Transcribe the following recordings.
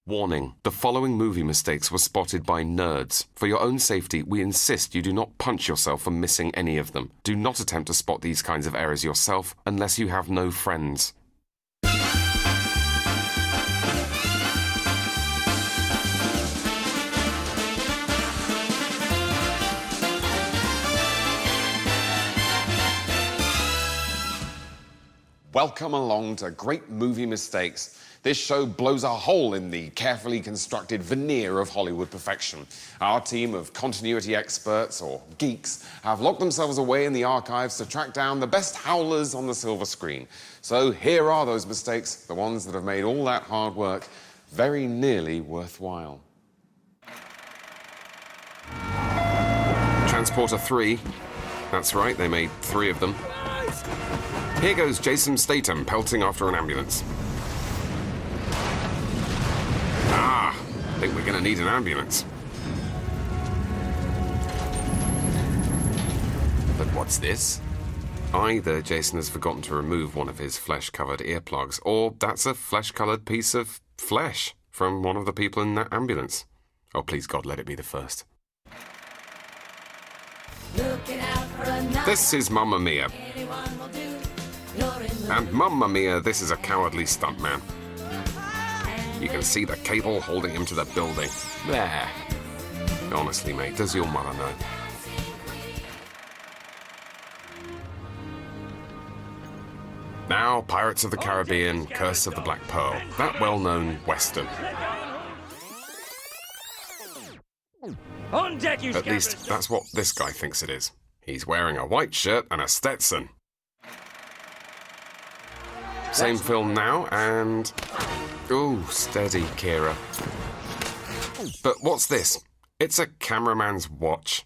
Warning, the following movie mistakes were spotted by nerds. For your own safety, we insist you do not punch yourself for missing any of them. Do not attempt to spot these kinds of errors yourself unless you have no friends. Welcome along to Great Movie Mistakes. This show blows a hole in the carefully constructed veneer of Hollywood perfection. Our team of continuity experts, or geeks, have locked themselves away in the archives to track down the best howlers on the silver screen. So here are those mistakes, the ones that have made all that hard work very nearly worthwhile. Transporter 3. That's right, they made 3 of them. Here goes Jason Statham pelting after an ambulance. I think we're going to need an ambulance. But what's this? Either Jason has forgotten to remove one of his flesh-covered earplugs, or that's a flesh-coloured piece of flesh from one of the people in that ambulance. Oh, please, God, let it be the first. This is Mamma Mia. And Mamma Mia, this is a cowardly stuntman. You can see the cable holding him to the building. There. Honestly, mate, does your mother know? Now, Pirates of the Caribbean, Curse of the Black Pearl. That well-known Western. On deck, you At least, that's what this guy thinks it is. He's wearing a white shirt and a Stetson. Same film now, and... Ooh, steady, Kira. But what's this? It's a cameraman's watch.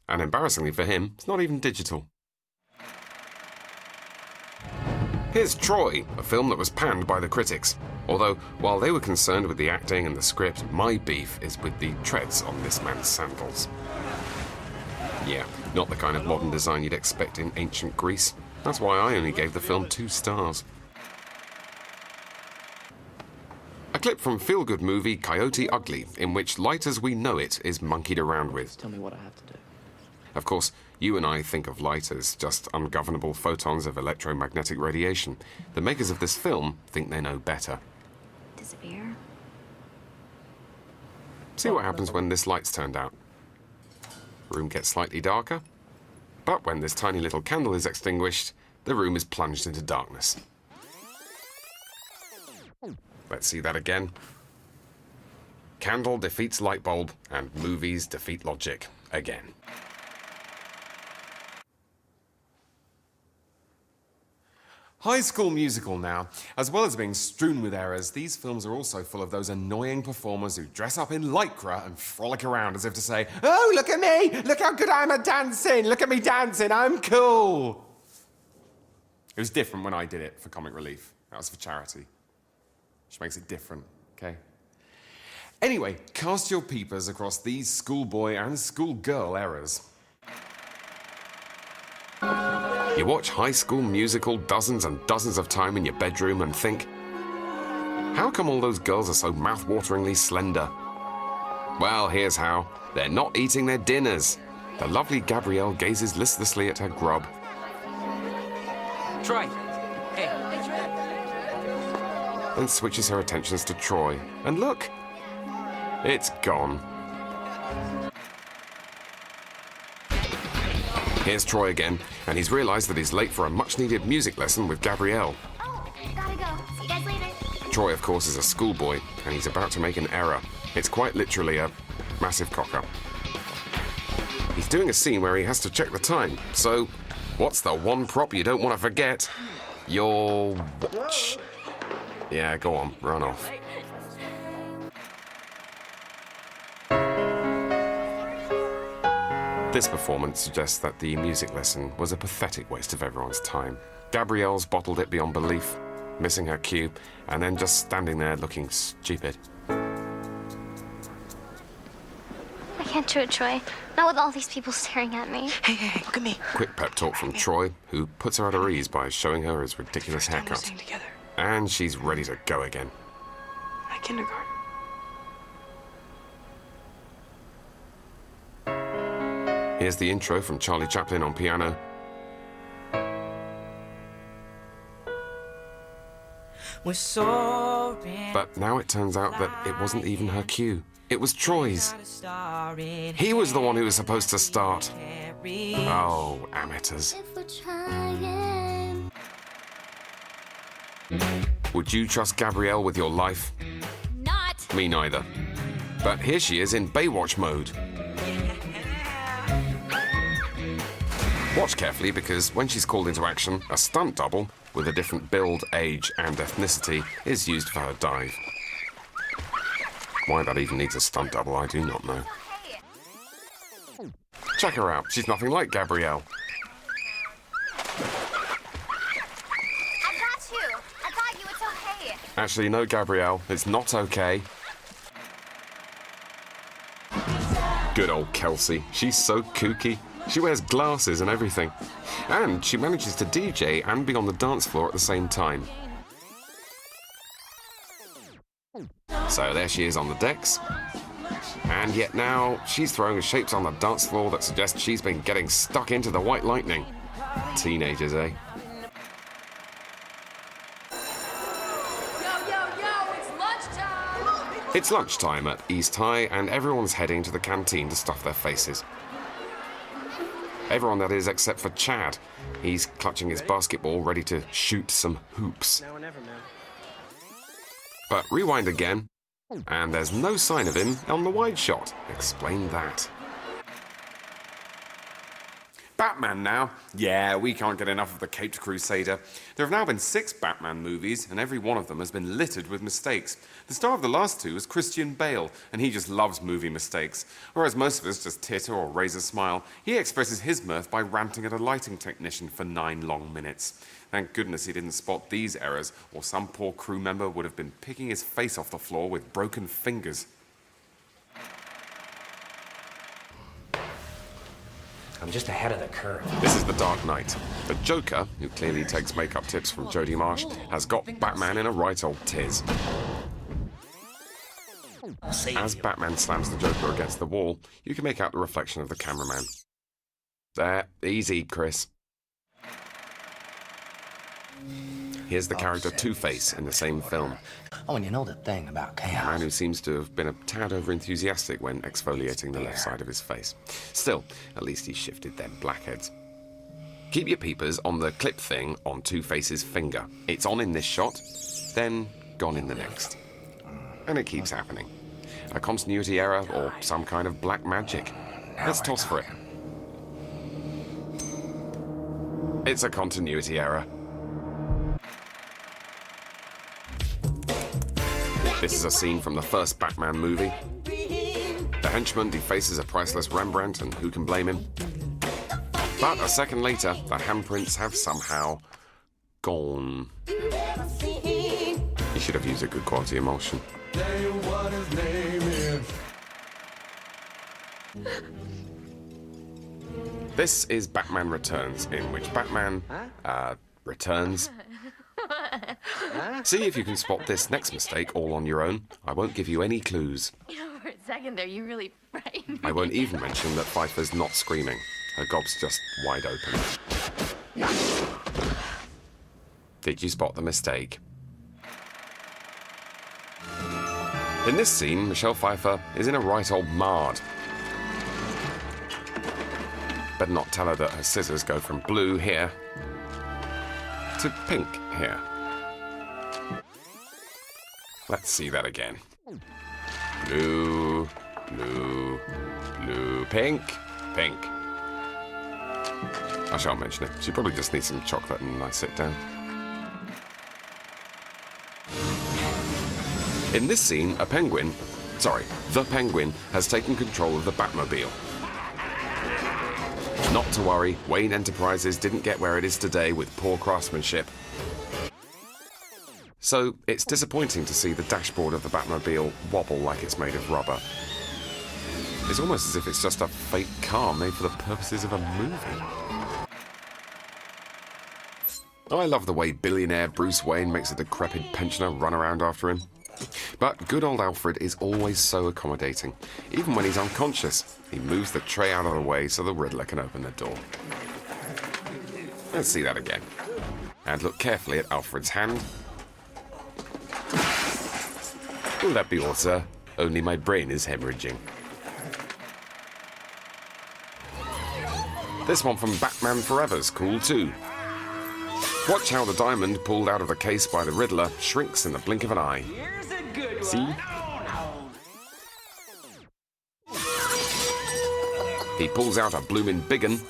And embarrassingly for him, it's not even digital. Here's Troy, a film that was panned by the critics. Although, while they were concerned with the acting and the script, my beef is with the treads on this man's sandals. Yeah, not the kind of modern design you'd expect in ancient Greece. That's why I only gave the film 2 stars. A clip from feel-good movie Coyote Ugly, in which light as we know it is monkeyed around with. Tell me what I have to do. Of course, you and I think of light as just ungovernable photons of electromagnetic radiation. The makers of this film think they know better. Disappear? See what happens when this light's turned out. Room gets slightly darker, but when this tiny little candle is extinguished, the room is plunged into darkness. Let's see that again. Candle defeats light bulb, and movies defeat logic again. High School Musical now. As well as being strewn with errors, these films are also full of those annoying performers who dress up in lycra and frolic around as if to say, "Oh, look at me! Look how good I am at dancing! Look at me dancing! I'm cool!" It was different when I did it for comic relief. That was for charity. Which makes it different, okay? Anyway, cast your peepers across these schoolboy and schoolgirl errors. You watch High School Musical dozens and dozens of times in your bedroom and think, how come all those girls are so mouth-wateringly slender? Well, here's how. They're not eating their dinners. The lovely Gabrielle gazes listlessly at her grub. Troy! Hey. Then switches her attentions to Troy. And look, it's gone. Here's Troy again, and he's realized that he's late for a much-needed music lesson with Gabrielle. Oh, gotta go. See you guys later. Troy, of course, is a schoolboy, and he's about to make an error. It's quite literally a massive cock-up. He's doing a scene where he has to check the time, so what's the one prop you don't want to forget? Your watch. Yeah, go on, run off. This performance suggests that the music lesson was a pathetic waste of everyone's time. Gabrielle's bottled it beyond belief, missing her cue, and then just standing there looking stupid. I can't do it, Troy. Not with all these people staring at me. Hey, look at me. Quick pep talk from Troy, who puts her at her ease by showing her his ridiculous haircut. Together. And she's ready to go again. At kindergarten. Here's the intro from Charlie Chaplin on piano. But now it turns out that it wasn't even her cue. It was Troy's. He was the one who was supposed to start. Oh, amateurs. Would you trust Gabrielle with your life? Not. Me neither. But here she is in Baywatch mode. Watch carefully, because when she's called into action, a stunt double with a different build, age, and ethnicity is used for her dive. Why that even needs a stunt double, I do not know. Check her out. She's nothing like Gabrielle. I got you. I got you. It's okay. Actually, no, Gabrielle. It's not okay. Good old Kelsey. She's so kooky. She wears glasses and everything. And she manages to DJ and be on the dance floor at the same time. So there she is on the decks. And yet now she's throwing shapes on the dance floor that suggest she's been getting stuck into the white lightning. Teenagers, eh? It's lunchtime at East High, and everyone's heading to the canteen to stuff their faces. Everyone, that is, except for Chad. He's clutching his basketball, ready to shoot some hoops. Now or never, man. But rewind again, and there's no sign of him on the wide shot. Explain that. Batman now. Yeah, we can't get enough of the Caped Crusader. There have now been 6 Batman movies, and every one of them has been littered with mistakes. The star of the last 2 is Christian Bale, and he just loves movie mistakes. Whereas most of us just titter or raise a smile, he expresses his mirth by ranting at a lighting technician for 9 long minutes. Thank goodness he didn't spot these errors, or some poor crew member would have been picking his face off the floor with broken fingers. I'm just ahead of the curve. This is The Dark Knight. The Joker, who clearly takes makeup tips from Jodie Marsh, has got Batman in a right old tiz. As Batman slams the Joker against the wall, you can make out the reflection of the cameraman. There, easy, Chris. Here's the character Two-Face in the same film. Oh, and you know the thing about A chaos. man who seems to have been a tad over-enthusiastic when exfoliating the left side of his face. Still, at least he shifted them blackheads. Keep your peepers on the clip thing on Two-Face's finger. It's on in this shot, then gone in the next. And it keeps happening. A continuity error or some kind of black magic. Let's toss for it. It's a continuity error. This is a scene from the first Batman movie. The henchman defaces a priceless Rembrandt, and who can blame him? But a second later, the handprints have somehow gone. You should have used a good quality emulsion. This is Batman Returns, in which Batman, returns. See if you can spot this next mistake all on your own. I won't give you any clues. You know, for a second there, you really frightened me. I won't even mention that Pfeiffer's not screaming. Her gob's just wide open. Did you spot the mistake? In this scene, Michelle Pfeiffer is in a right old mard. Better not tell her that her scissors go from blue here to pink here. Let's see that again. Blue, blue, blue, pink, pink. I shan't mention it. She probably just needs some chocolate and a nice sit down. In this scene, the Penguin has taken control of the Batmobile. Not to worry, Wayne Enterprises didn't get where it is today with poor craftsmanship. So it's disappointing to see the dashboard of the Batmobile wobble like it's made of rubber. It's almost as if it's just a fake car made for the purposes of a movie. I love the way billionaire Bruce Wayne makes a decrepit pensioner run around after him. But good old Alfred is always so accommodating. Even when he's unconscious, he moves the tray out of the way so the Riddler can open the door. Let's see that again. And look carefully at Alfred's hand. Will that be all, sir? Only my brain is hemorrhaging. This one from Batman Forever's cool too. Watch how the diamond pulled out of the case by the Riddler shrinks in the blink of an eye. See? He pulls out a bloomin' big un,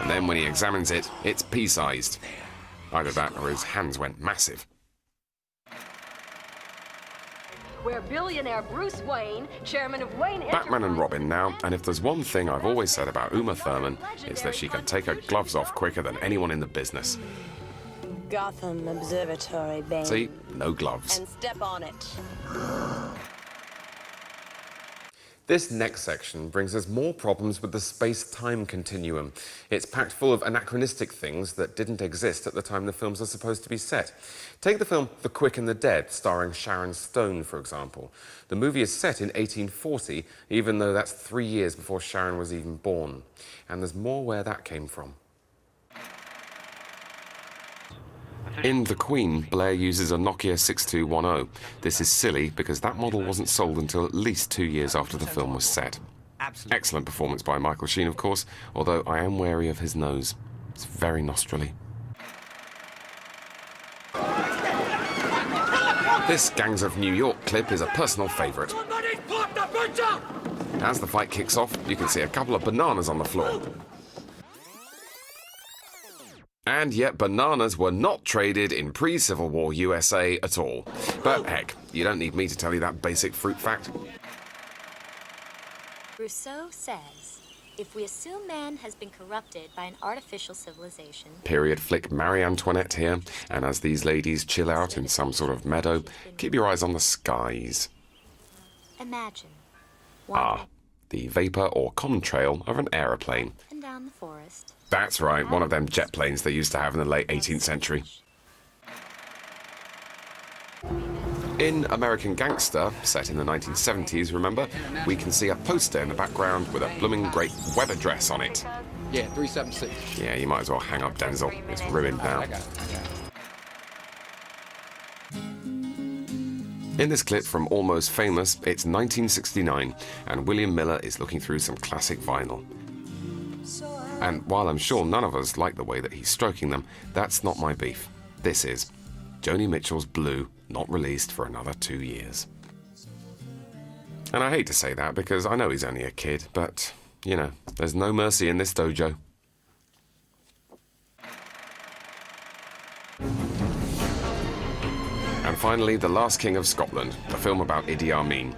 and then when he examines it, it's pea-sized. Either that or his hands went massive. Where billionaire Bruce Wayne, chairman of Wayne Batman and Robin now, and if there's one thing I've always said about Uma Thurman, it's that she can take her gloves off quicker than anyone in the business. Gotham Observatory, Bane. See? No gloves. And step on it. This next section brings us more problems with the space-time continuum. It's packed full of anachronistic things that didn't exist at the time the films are supposed to be set. Take the film The Quick and the Dead, starring Sharon Stone, for example. The movie is set in 1840, even though that's 3 years before Sharon was even born. And there's more where that came from. In The Queen, Blair uses a Nokia 6210. This is silly because that model wasn't sold until at least 2 years after the film was set. Excellent performance by Michael Sheen, of course, although I am wary of his nose. It's very nostrily. This Gangs of New York clip is a personal favourite. As the fight kicks off, you can see a couple of bananas on the floor. And yet bananas were not traded in pre-Civil War USA at all. But heck, you don't need me to tell you that basic fruit fact. Rousseau says, if we assume man has been corrupted by an artificial civilization... Period flick Marie Antoinette here, and as these ladies chill out in some sort of meadow, keep your eyes on the skies. Imagine. The vapour or contrail of an aeroplane. And down the forest. That's right, one of them jet planes they used to have in the late 18th century. In American Gangster, set in the 1970s, remember, we can see a poster in the background with a blooming great weather dress on it. Yeah, 376. Yeah, you might as well hang up, Denzel. It's ruined now. In this clip from Almost Famous, it's 1969, and William Miller is looking through some classic vinyl. And while I'm sure none of us like the way that he's stroking them, that's not my beef. This is Joni Mitchell's Blue, not released for another 2 years. And I hate to say that because I know he's only a kid, but, you know, there's no mercy in this dojo. And finally, The Last King of Scotland, a film about Idi Amin.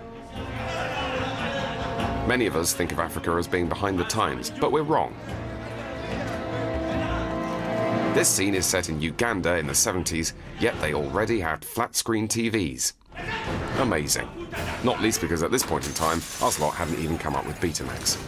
Many of us think of Africa as being behind the times, but we're wrong. This scene is set in Uganda in the 70s, yet they already had flat-screen TVs. Amazing. Not least because at this point in time, Ocelot hadn't even come up with Betamax.